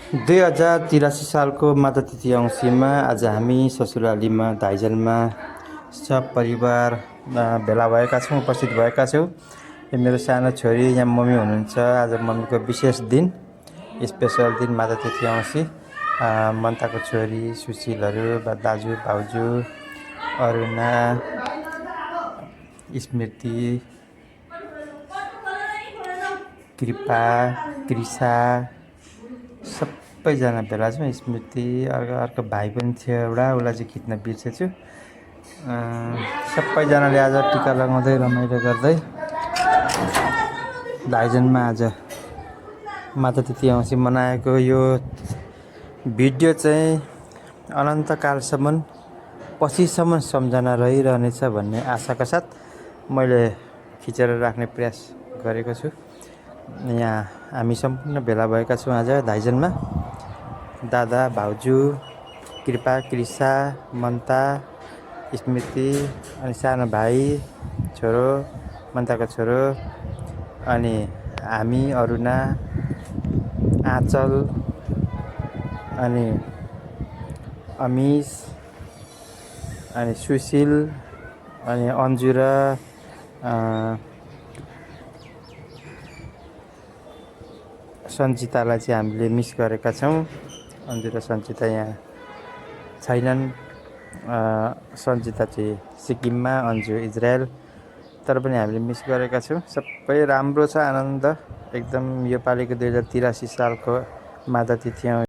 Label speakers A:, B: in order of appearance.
A: 2083 सालको माता तिथि औँसीमा आज हामी ससुरालीमा धाइजलमा सब परिवार भेला भएका छौँ, उपस्थित भएका छौँ। यो मेरो सानो छोरी यहाँ मम्मी हुनुहुन्छ। आज मम्मीको विशेष दिन, स्पेसल दिन माता तिथि औँसी। मन्ताको छोरी सुशीलहरू, दाजु भाउजू अरुणा, स्मृति, कृपा, कृषा सबैजना भेला छौँ। स्मृति अर्को भाइ पनि थियो एउटा, उसलाई चाहिँ खिच्न बिर्सेछु। सबैजनाले आज टिका लगाउँदै रमाइलो गर्दै धाइजनमा आज माता तिथि औँसी मनाएको यो भिडियो चाहिँ अनन्तकालसम्म पछिसम्म सम्झना रहिरहनेछ भन्ने आशाका साथ मैले खिचेर राख्ने प्रयास गरेको छु। यहाँ हामी सम्पूर्ण भेला भएका छौँ आज धाइजनमा। दादा भाउजू, कृपा, कृषा, मन्ता, स्मृति, अनि सानो भाइ छोरो, मन्ताको छोरो, अनि हामी अरुणा, आँचल, अनि अमिश, अनि सुशील, अनि अन्जु र सञ्चितालाई चाहिँ हामीले मिस गरेका छौँ। अन्जु र सञ्चिता यहाँ छैनन्। सञ्चिता चाहिँ सिक्किममा, अन्जु इजरायल। तर पनि हामीले मिस गरेका छौँ। सबै राम्रो छ, आनन्द एकदम। यो पालिको 2083 सालको माता तिथि